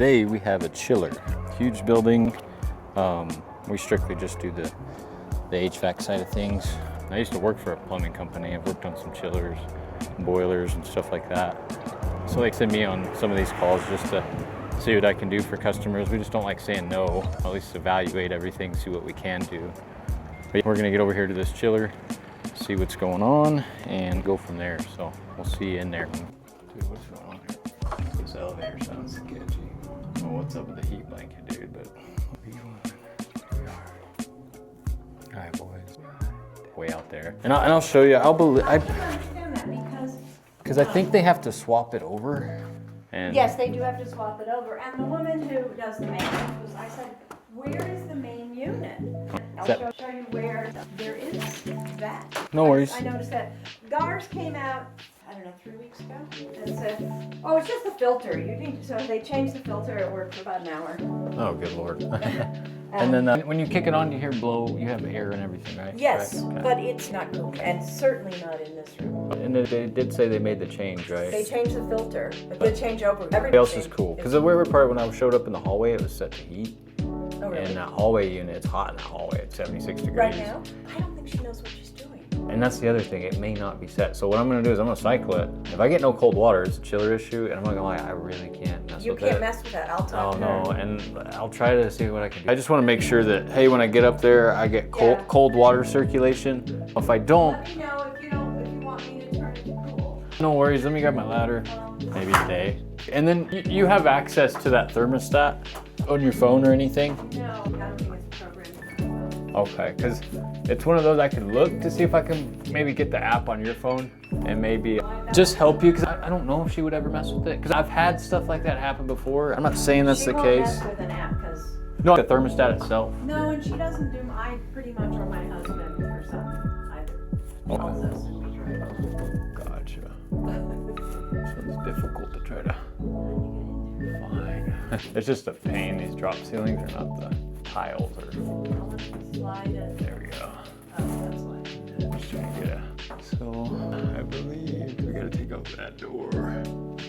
today we have a chiller. Huge building. We strictly just do the HVAC side of things. I used to work for a plumbing company. I've worked on some chillers, boilers, and stuff like that. So they send me on some of these calls just to see what I can do for customers. We just don't like saying no, at least evaluate everything, see what we can do. But we're gonna get over here to this chiller, see what's going on, and go from there. So we'll see you in there. Dude, what's going on here? This elevator sounds sketchy. I don't know what's up with the heat blanket, dude, but here we are. All right, boys. Way out there. And I'll show you. I don't understand that because I think they have to swap it over. And yes, they do have to swap it over. And the woman who does the maintenance I said, where is the main unit? I'll show you where there is that. No worries. I noticed that GARS came out, I don't know, 3 weeks ago, and said, oh, it's just the filter. So they changed the filter. It worked for about an hour. Oh, good Lord. And then when you kick it on, you hear blow, you have air and everything, right? Yes, right. Okay. but it's not cool, and certainly not in this room. And they did say they made the change, right? They changed the filter, but they changed over. Everything else is cool. Because the weird part, when I showed up in the hallway, it was set to heat. Oh, really? And that hallway unit, it's hot in that hallway at 76 degrees. Right now? I don't think she knows what she's doing. And that's the other thing, it may not be set. So what I'm gonna do is I'm gonna cycle it. If I get no cold water, it's a chiller issue, and I'm not gonna lie, I really can't mess with it. You can't mess with that, I'll talk to her. Oh no, and I'll try to see what I can do. I just wanna make sure that, hey, when I get up there, I get cold water circulation. If I don't, let me know if you want me to turn it to cool. No worries, let me grab my ladder, maybe today. And then you have access to that thermostat on your phone or anything? No, I don't think it's programmed. Okay, because it's one of those I can look to see if I can maybe get the app on your phone and maybe just help you, because I don't know if she would ever mess with it, because I've had stuff like that happen before. I'm not saying that's the case. She won't mess with an app, because... No, the thermostat itself. No, and she doesn't do mine pretty much, or my husband or something either. She tells us and we try it. Gotcha. Sounds difficult to try to find. It's just a pain, these drop ceilings are not the tiles or... There we go. I'm just trying to get a... So, I believe we gotta take out that door.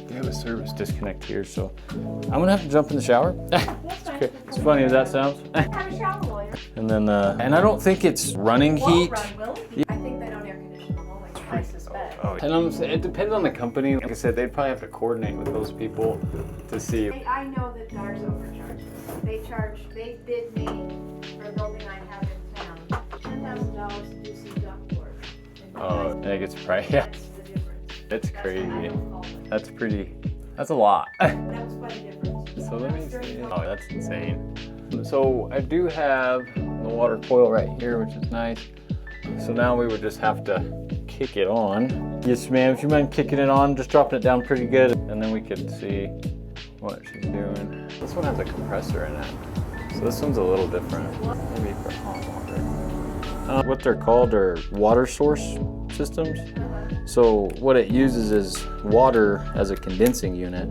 They have a service disconnect here, so I'm gonna have to jump in the shower. It's funny as that sounds. Have a shower lawyer. And then, and I don't think it's running heat. I think they don't air condition the hallway, I suspect. Oh, and it depends on the company. Like I said, they'd probably have to coordinate with those people to see. I know that GARS overcharges. They bid me for a building I have in town, $10,000 to do some ductwork. Oh, I think it's probably, yeah. That's the difference. It's crazy. That's a lot. That was quite a difference. So let me see. Oh, that's insane. So I do have the water coil right here, which is nice. So now we would just have to kick it on. Yes, ma'am, if you mind kicking it on, just dropping it down pretty good, and then we could see what she's doing. This one has a compressor in it. So this one's a little different, maybe for hot water. What they're called are water source systems. So what it uses is water as a condensing unit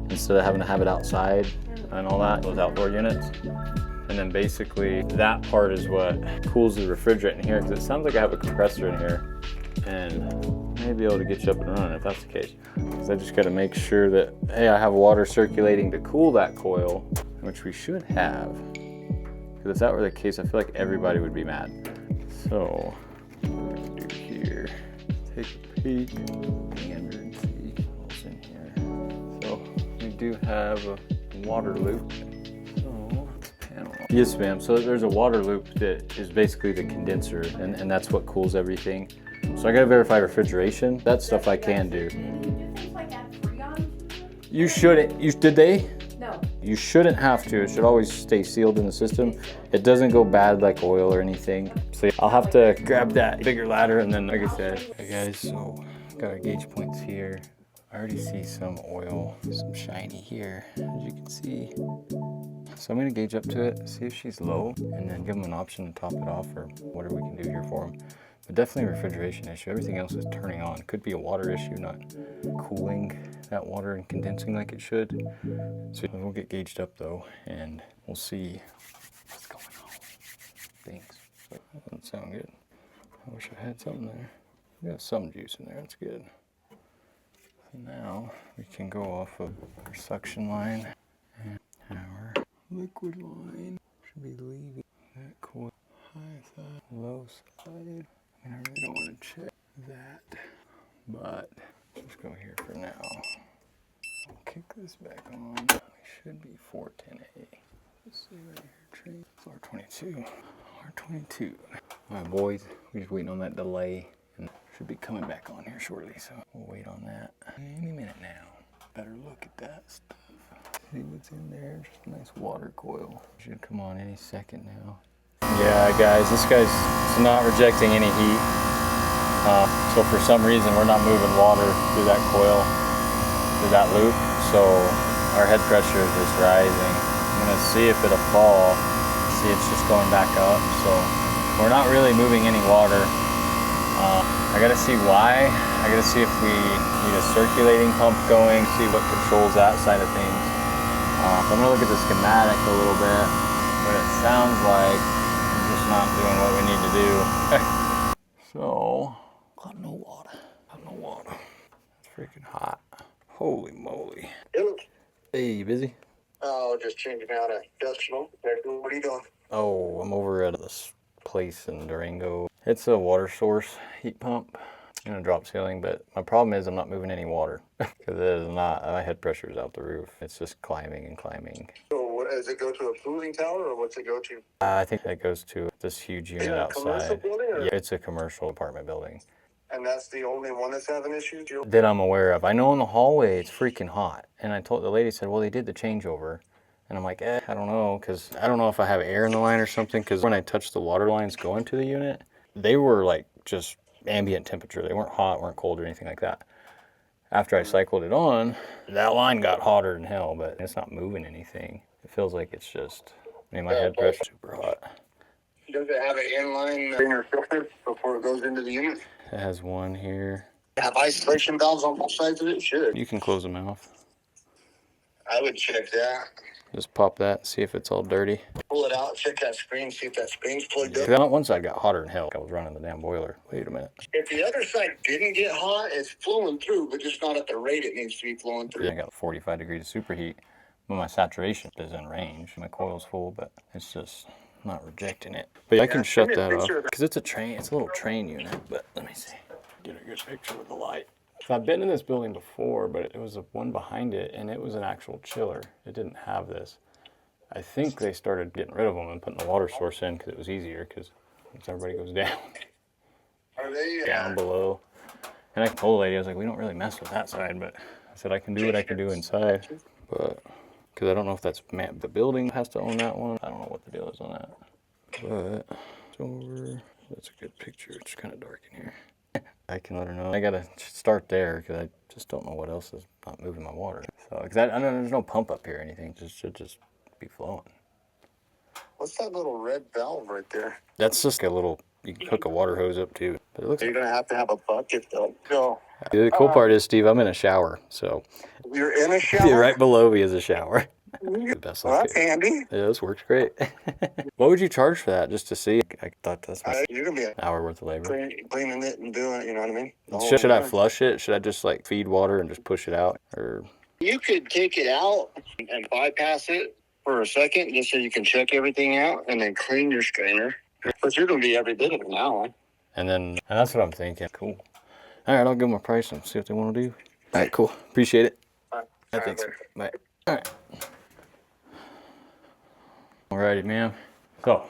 instead of having to have it outside and all that, those outdoor units. And then basically that part is what cools the refrigerant in here, because it sounds like I have a compressor in here and may be able to get you up and running if that's the case. Because I just got to make sure that, hey, I have water circulating to cool that coil, which we should have. Because if that were the case, I feel like everybody would be mad. So, what we're gonna do here, take a peek and see what's in here. So, we do have a water loop. So, panel. Yes, ma'am. So there's a water loop that is basically the condenser, and that's what cools everything. So I gotta verify refrigeration. That stuff I can do. Did you do things like that Freon? You shouldn't. Did they? No. You shouldn't have to. It should always stay sealed in the system. It doesn't go bad like oil or anything. So I'll have to grab that bigger ladder, and then, like I said, hey guys, so got our gauge points here. I already see some oil, some shiny here, as you can see. So I'm gonna gauge up to it, see if she's low, and then give them an option to top it off or whatever we can do here for them. But definitely a refrigeration issue. Everything else is turning on. Could be a water issue, not cooling that water and condensing like it should. So we'll get gauged up though, and we'll see what's going on. Thanks. That doesn't sound good. I wish I had something there. We got some juice in there, that's good. So now we can go off of our suction line. liquid line should be leaving that coil. High side, low side. I mean, I really don't want to check that, but let's go here for now. I'll kick this back on. It should be 410A. Let's see right here, train. R22. R22. All right, boys, we're just waiting on that delay, and should be coming back on here shortly, so we'll wait on that any minute now. Better look at that stuff. See what's in there. Just a nice water coil. Should come on any second now. Yeah, guys, this guy's not rejecting any heat. So for some reason, we're not moving water through that coil, through that loop. So our head pressure is just rising. I'm gonna see if it'll fall. See, it's just going back up. So we're not really moving any water. I gotta see why. I gotta see if we need a circulating pump going, see what controls that side of things. So I'm gonna look at the schematic a little bit, but it sounds like we're just not doing what we need to do. So, got no water. It's freaking hot. Holy moly. Hey, you busy? Oh, just changing out a industrial. What are you doing? Oh, I'm over at this place in Durango. It's a water source heat pump and a drop ceiling, but my problem is I'm not moving any water because it is not, my head pressure is out the roof. It's just climbing and climbing. So what, does it go to a cooling tower or what's it go to? I think that goes to this huge unit outside. Commercial building? Or? Yeah, it's a commercial apartment building. And that's the only one that's having issues? That I'm aware of. I know in the hallway it's freaking hot. And I told the lady, said, well, they did the changeover. And I'm like, I don't know, because I don't know if I have air in the line or something, because when I touched the water lines going to the unit, they were like just ambient temperature. They weren't hot, weren't cold or anything like that. After I cycled it on, that line got hotter than hell, but it's not moving anything. It feels like it's just, I mean, my head pressure's super hot. Does it have an inline cleaner filter before it goes into the unit? It has one here. Have isolation valves on both sides of it? Should. You can close them off. I would check that. Just pop that, see if it's all dirty. Pull it out, check that screen, see if that screen's plugged up. That one side got hotter than hell. I was running the damn boiler. Wait a minute. If the other side didn't get hot, it's flowing through, but just not at the rate it needs to be flowing through. I got 45 degrees of superheat, but my saturation is in range. My coil's full, but it's just not rejecting it. But yeah, I can shut that off because it's a train. It's a little train unit. But let me see. Get a good picture with the light. So I've been in this building before, but it was one behind it, and it was an actual chiller. It didn't have this. I think they started getting rid of them and putting the water source in because it was easier because everybody goes down. Are they down below? And I told the lady, I was like, we don't really mess with that side, but I said I can do what I can do inside. But because I don't know if that's the building has to own that one. I don't know what the deal is on that. But it's over. That's a good picture. It's kind of dark in here. I can let her know. I gotta start there because I just don't know what else is not moving my water. So because I know there's no pump up here or anything. It should just be flowing. What's that little red valve right there? That's just a little. You can hook a water hose up too. But it looks. You're gonna have to have a bucket though. No. The cool part is, Steve, I'm in a shower, so. You're in a shower? Right below me is a shower. The best Well, that's handy. Yeah, this works great. What would you charge for that, just to see? I thought that's You're gonna be an hour worth of labor. Cleaning it and doing it, you know what I mean? Should I flush it? Should I just like feed water and just push it out? Or you could take it out and bypass it for a second just so you can check everything out and then clean your strainer. But you're gonna be every bit of an hour. And that's what I'm thinking. Cool. All right, I'll give them a price and see what they want to do. All right, cool. Appreciate it. Thanks. Bye. All right. Alrighty, ma'am. So,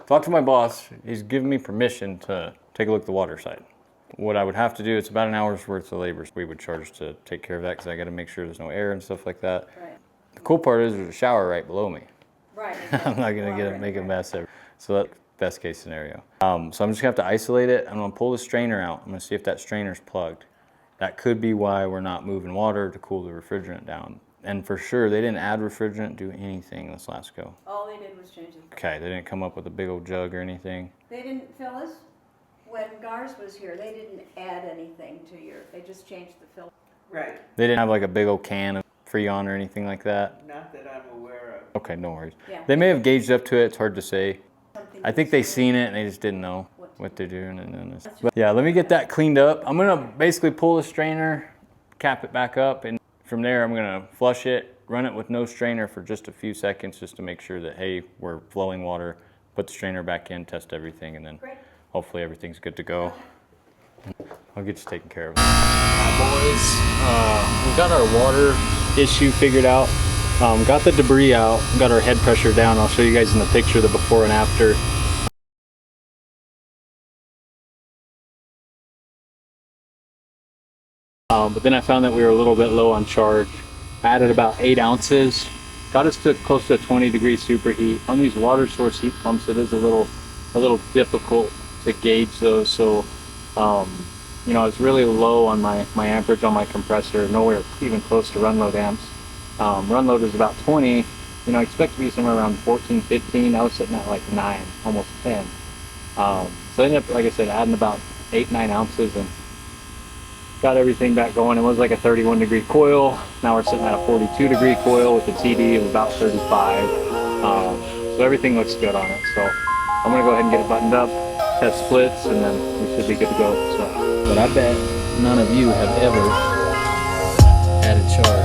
talked to my boss. He's given me permission to take a look at the water side. What I would have to do, it's about an hour's worth of labor we would charge to take care of that because I got to make sure there's no air and stuff like that. Right. The cool part is there's a shower right below me. Right. I'm not going to make a mess there. So that's best case scenario. So I'm just going to have to isolate it. I'm going to pull the strainer out. I'm going to see if that strainer's plugged. That could be why we're not moving water to cool the refrigerant down. And for sure, they didn't add refrigerant, do anything this last go. All they did was change it. Okay, they didn't come up with a big old jug or anything. They didn't, Phyllis, when Gars was here, they didn't add anything to they just changed the filter. Right, They didn't have like a big old can of Freon or anything like that. not that I'm aware of. Okay, no worries. Yeah. They may have gauged up to it, it's hard to say. Something I think they seen it and they just didn't know what they're doing. But yeah, let me get that cleaned up. I'm gonna basically pull the strainer, cap it back up, and From there, I'm gonna flush it, run it with no strainer for just a few seconds just to make sure that, hey, we're flowing water, put the strainer back in, test everything, and then hopefully everything's good to go. I'll get you taken care of. Boys, we got our water issue figured out. Got the debris out, got our head pressure down. I'll show you guys in the picture the before and after. But then I found that we were a little bit low on charge. Added about 8 ounces. Got us to close to a 20-degree superheat. On these water source heat pumps, it is a little difficult to gauge those. So, you know, I was really low on my amperage on my compressor, nowhere even close to run load amps. Run load is about 20. You know, I expect to be somewhere around 14, 15. I was sitting at like 9, almost 10. So I ended up, like I said, adding about 8, 9 ounces and got everything back going. It was like a 31-degree coil. Now we're sitting at a 42-degree coil with a TD of about 35. So everything looks good on it. So I'm gonna go ahead and get it buttoned up, test splits, and then we should be good to go. So, but I bet none of you have ever had a charge